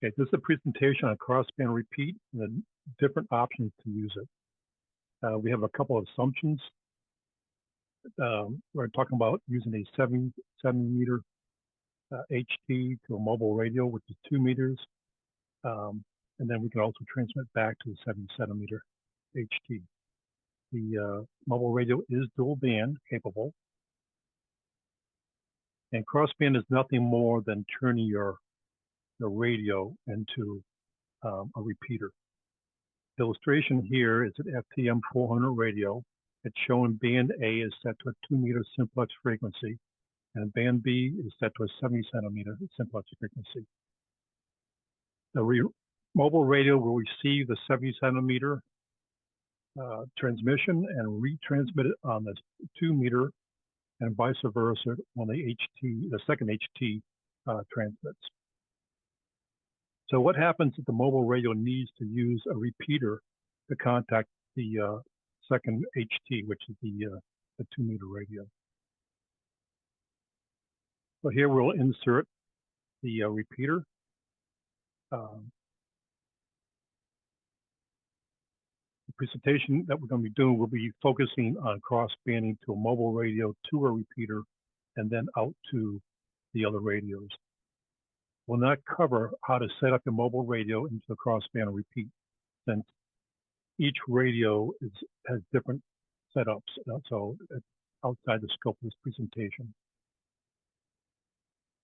Okay, this is a presentation on crossband repeat and the different options to use it. We have a couple of assumptions. We're talking about using a 7 meter HT to a mobile radio, which is 2 meters. And then we can also transmit back to the 7 centimeter HT. The mobile radio is dual band capable. And crossband is nothing more than turning your radio into a repeater. The illustration here is an FTM 400 radio. It's showing band A is set to a 2 meter simplex frequency, and band B is set to a 70 centimeter simplex frequency. The mobile radio will receive the 70 centimeter transmission and retransmit it on the 2 meter, and vice versa when the second HT transmits. So what happens if the mobile radio needs to use a repeater to contact the second HT, which is the 2 meter radio? So here we'll insert the repeater. The presentation that we're going to be doing will be focusing on cross-banding to a mobile radio to a repeater and then out to the other radios. We'll not cover how to set up a mobile radio into the crossband repeat, since each radio has different setups, so it's outside the scope of this presentation.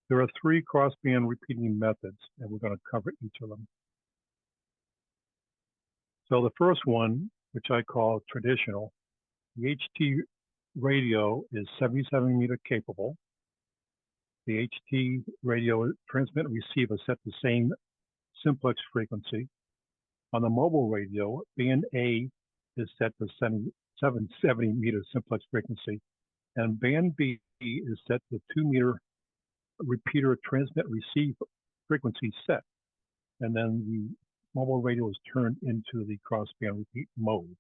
There are 3 crossband repeating methods, and we're going to cover each of them. So the first one, which I call traditional, the HT radio is 77 meter capable. The HT radio transmit and receive are set the same simplex frequency. On the mobile radio, band A is set to 770 meter simplex frequency, and band B is set to 2 meter repeater transmit receive frequency set. And then the mobile radio is turned into the crossband repeat mode.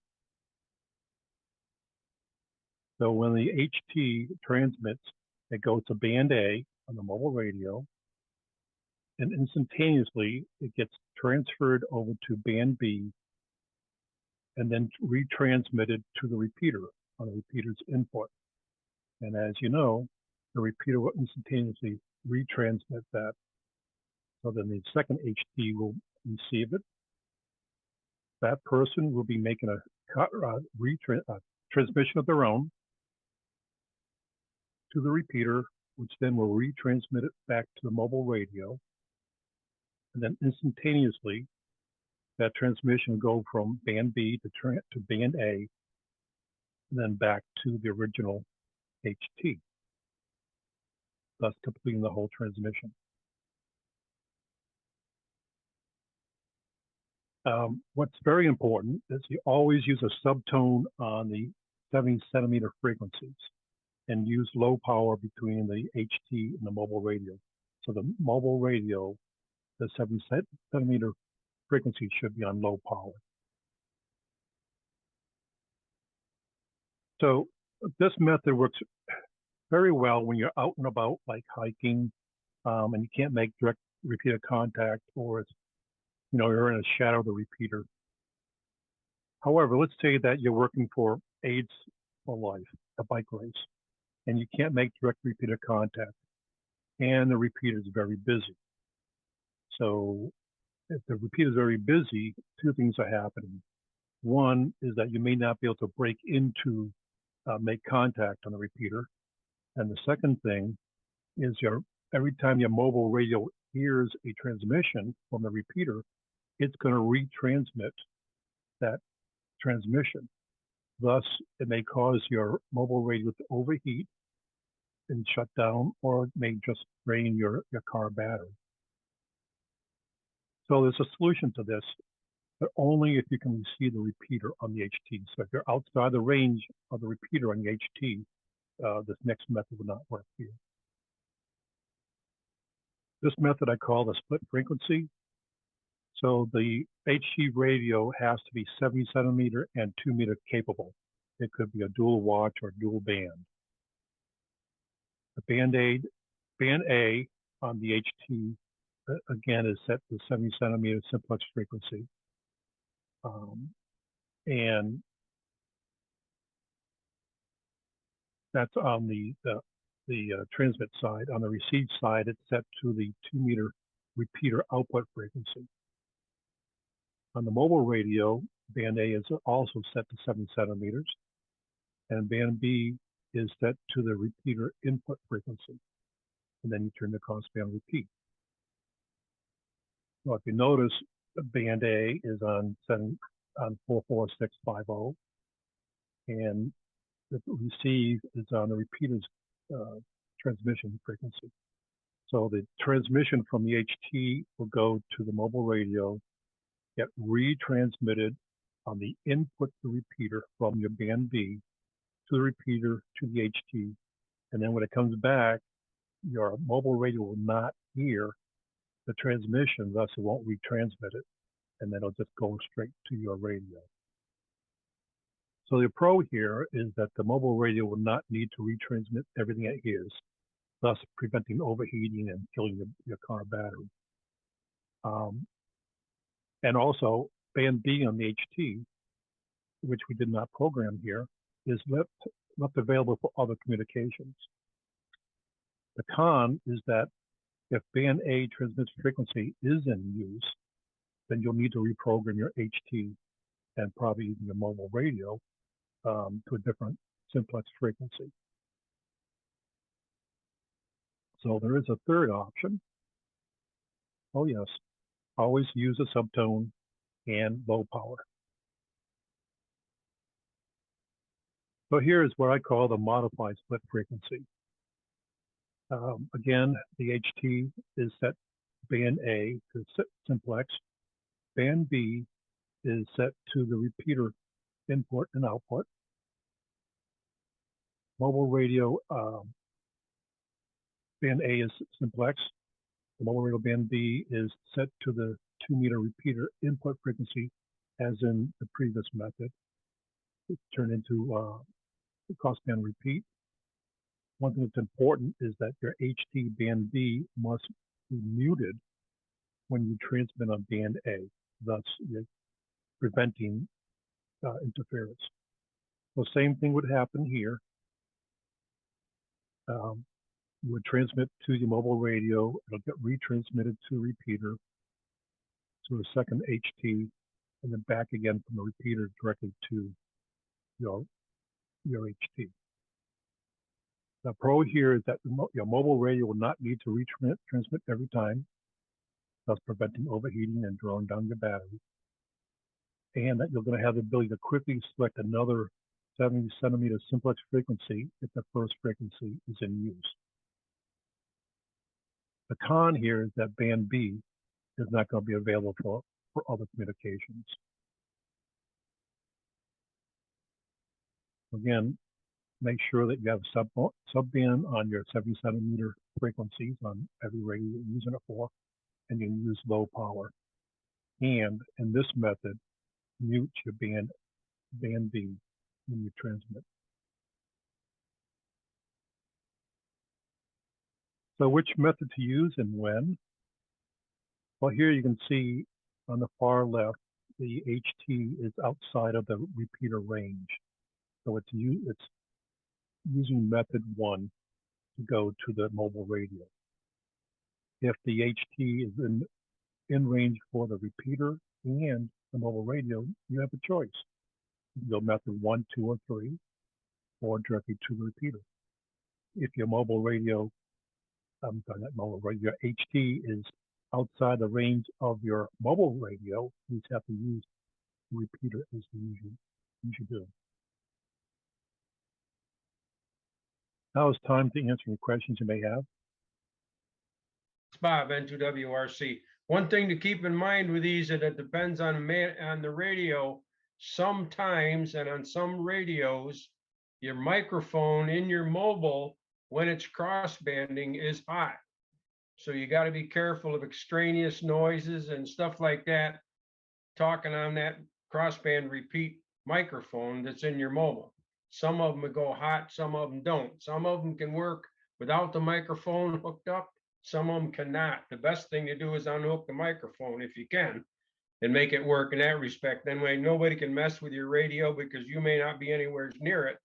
So when the HT transmits, it goes to band A on the mobile radio, and instantaneously it gets transferred over to band B and then retransmitted to the repeater on the repeater's input. And as you know, the repeater will instantaneously retransmit that. So then the second HT will receive it. That person will be making a transmission of their own to the repeater, which then will retransmit it back to the mobile radio. And then instantaneously, that transmission will go from band B to band A, and then back to the original HT, thus completing the whole transmission. What's very important is you always use a subtone on the 70 centimeter frequencies and use low power between the HT and the mobile radio. So the mobile radio, the 70 centimeter frequency should be on low power. So this method works very well when you're out and about, like hiking, and you can't make direct repeater contact, or it's, you're in a shadow of the repeater. However, let's say that you're working for AIDS for Life, a bike race, and you can't make direct repeater contact, and the repeater is very busy. So if the repeater is very busy, 2 things are happening. One is that you may not be able to break into make contact on the repeater. And the second thing is every time your mobile radio hears a transmission from the repeater, it's going to retransmit that transmission. Thus, it may cause your mobile radio to overheat and shut down, or it may just drain your car battery. So there's a solution to this, but only if you can receive the repeater on the HT. So if you're outside the range of the repeater on the HT, this next method would not work for you. This method I call the split frequency. So the HT radio has to be 70 centimeter and 2 meter capable. It could be a dual watch or dual band. The band A on the HT again, is set to 70 centimeter simplex frequency. And that's on the transmit side. On the receive side, it's set to the 2-meter repeater output frequency. On the mobile radio, band A is also set to 70 centimeters, and band B is set to the repeater input frequency. And then you turn the crossband repeat. Well, if you notice, band A is on 44650, and the receive is on the repeater's transmission frequency. So the transmission from the HT will go to the mobile radio, get retransmitted on the input to repeater from your band B to the repeater to the HT. And then when it comes back, your mobile radio will not hear the transmission, thus it won't retransmit it, and then it'll just go straight to your radio. So the pro here is that the mobile radio will not need to retransmit everything it hears, thus preventing overheating and killing your car battery. And also, band B on the HT, which we did not program here, is left available for other communications. The con is that if band A transmits frequency is in use, then you'll need to reprogram your HT and probably even your mobile radio to a different simplex frequency. So there is a third option. Oh yes, always use a subtone and low power. So here is what I call the modified split frequency. Again, the HT is set band A to simplex. Band B is set to the repeater input and output. Mobile radio band A is simplex. The mobile radio band B is set to the 2-meter repeater input frequency, as in the previous method. It's turned into crossband repeat. One thing that's important is that your HT band B must be muted when you transmit on band A, thus you're preventing interference. So same thing would happen here. You would transmit to your mobile radio, it'll get retransmitted to a repeater, to a second HT, and then back again from the repeater directly to your HT. The pro here is that your mobile radio will not need to retransmit every time, thus preventing overheating and drawing down your battery. And that you're going to have the ability to quickly select another 70 centimeter simplex frequency if the first frequency is in use. The con here is that band B is not going to be available for other communications. Again, make sure that you have subband on your 70 centimeter frequencies on every radio you're using it for, and you use low power. And in this method, mute your band B when you transmit. So which method to use and when? Well, here you can see on the far left, the HT is outside of the repeater range. So it's using method 1 to go to the mobile radio. If the HT is in range for the repeater and the mobile radio, you have a choice. You can go method 1, 2, or 3, or directly to the repeater. If your mobile radio, I'm sorry, not mobile radio, your HT is outside the range of your mobile radio, you just have to use the repeater as you usually do. Now it's time to answer any questions you may have. It's Bob, N2WRC. One thing to keep in mind with these is it depends on the radio. Sometimes, and on some radios, your microphone in your mobile, when it's crossbanding, is hot. So you got to be careful of extraneous noises and stuff like that, talking on that crossband repeat microphone that's in your mobile. Some of them go hot, some of them don't. Some of them can work without the microphone hooked up, Some of them cannot. The best thing to do is unhook the microphone if you can and make it work in that respect. Then way nobody can mess with your radio because you may not be anywhere near it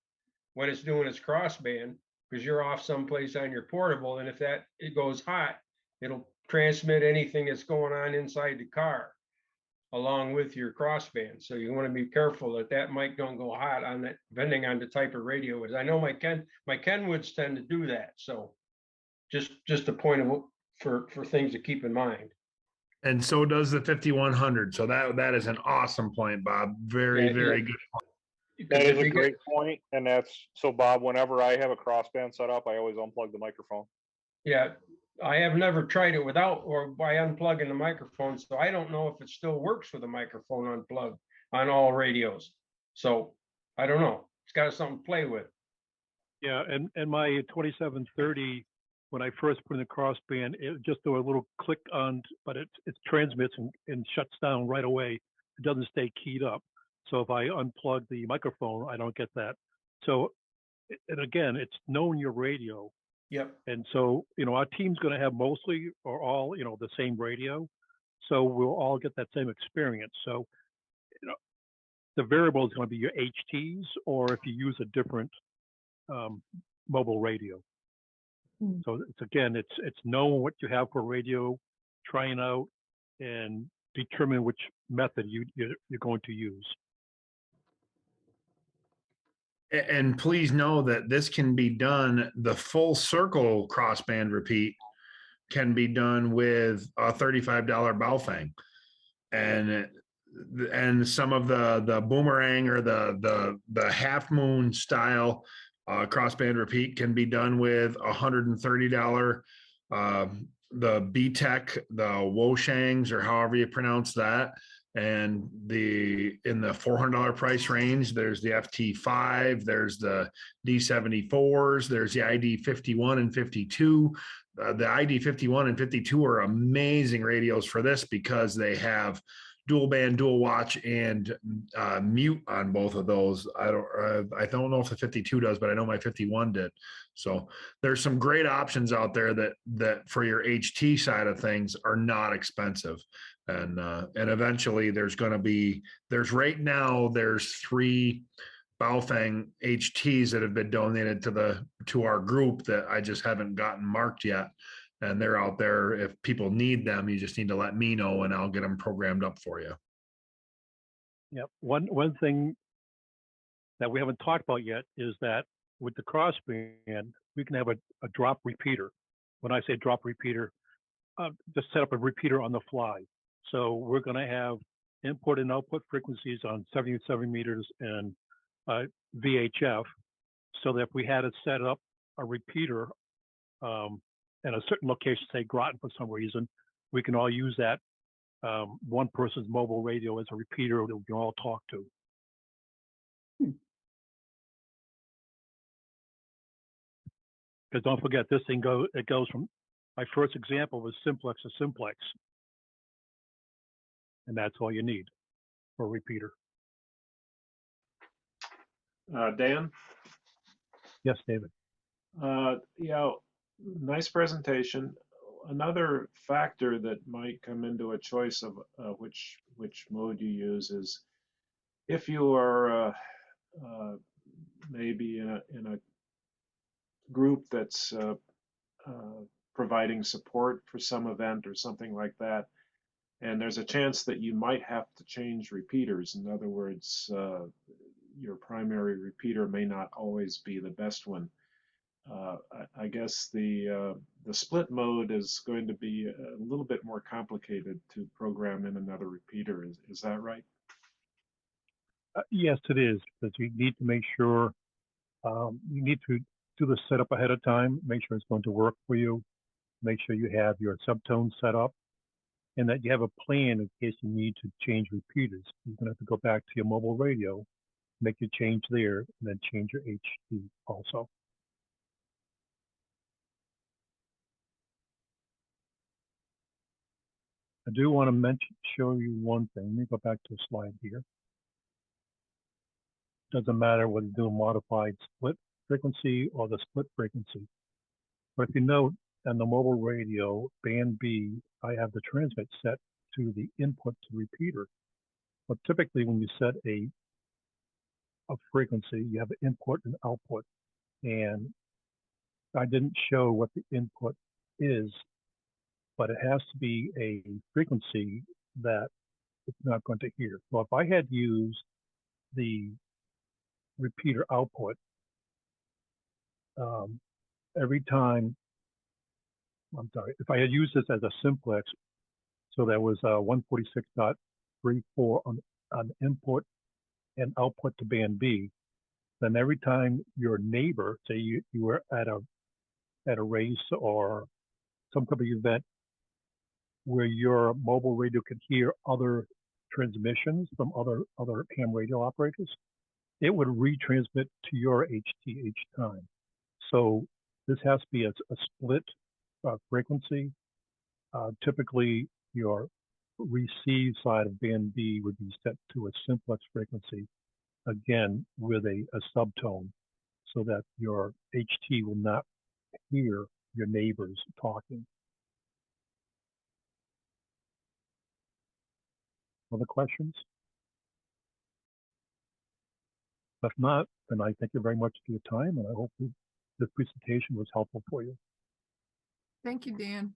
when it's doing its crossband because you're off someplace on your portable. And if that it goes hot, it'll transmit anything that's going on inside the car along with your crossband. So you want to be careful that that mic don't go hot on that, depending on the type of radio it is. I know my Kenwoods tend to do that. So just a point of for things to keep in mind. And so does the 5100. So that is an awesome point, Bob. Very, Yeah, very yeah. good. That Because is if a you get, great point, and that's so, Bob. Whenever I have a crossband set up, I always unplug the microphone. yeah, I have never tried it without or by unplugging the microphone, so I don't know if it still works with a microphone unplugged on all radios. So I don't know. It's got something to play with. Yeah, and my 2730, when I first put in the crossband, it just do a little click on, but it transmits and shuts down right away. It doesn't stay keyed up. So if I unplug the microphone, I don't get that. So, and again, it's knowing your radio. Yep. And so, our team's going to have mostly or all, the same radio. So we'll all get that same experience. So, the variable is going to be your HTs, or if you use a different mobile radio. So it's knowing what you have for radio, trying out, and determine which method you're going to use. And please know that this can be done, the full circle crossband repeat can be done with a $35 Baofeng. And some of the boomerang or the half moon style crossband repeat can be done with $130. The BTEC, the Woshangs, or however you pronounce that. And in the $400 price range, there's the FT5, there's the D74s, there's the ID51 and 52. The ID51 and 52 are amazing radios for this because they have dual band, dual watch, and mute on both of those. I don't know if the 52 does, but I know my 51 did. So there's some great options out there that for your HT side of things are not expensive. And eventually there's right now there's 3 Baofeng HTs that have been donated to our group that I just haven't gotten marked yet. And they're out there. If people need them, you just need to let me know and I'll get them programmed up for you. Yep. One thing that we haven't talked about yet is that with the crossband, we can have a drop repeater. When I say drop repeater, just set up a repeater on the fly. So we're going to have input and output frequencies on 77 meters and VHF, so that if we had to set up a repeater in a certain location, say Groton for some reason, we can all use that one person's mobile radio as a repeater that we can all talk to. Because don't forget, this thing goes from, my first example was simplex to simplex. And that's all you need for a repeater. Dan? Yes, David. Yeah, nice presentation. Another factor that might come into a choice of which mode you use is if you are maybe in a group that's providing support for some event or something like that, and there's a chance that you might have to change repeaters. In other words, your primary repeater may not always be the best one. I guess the split mode is going to be a little bit more complicated to program in another repeater. Is that right? Yes, it is, because you need to make sure, you need to do the setup ahead of time, make sure it's going to work for you, make sure you have your subtones set up, and that you have a plan in case you need to change repeaters. You're going to have to go back to your mobile radio, make your change there, and then change your HD also. I do want to show you one thing. Let me go back to a slide here. Doesn't matter whether you're doing modified split frequency or the split frequency. But if you note, and the mobile radio band B, I have the transmit set to the input to repeater. But typically when you set a frequency, you have an input and output. And I didn't show what the input is, but it has to be a frequency that it's not going to hear. So if I had used the repeater output, every time, I'm sorry, if I had used this as a simplex, so that was 146.34 on input and output to band B, then every time your neighbor, say you were at a race or some type of event where your mobile radio could hear other transmissions from other ham radio operators, it would retransmit to your HT each time. So this has to be a split frequency. Typically, your receive side of band B would be set to a simplex frequency, again with a subtone, so that your HT will not hear your neighbors talking. Other questions? If not, then I thank you very much for your time, and I hope this presentation was helpful for you. Thank you, Dan.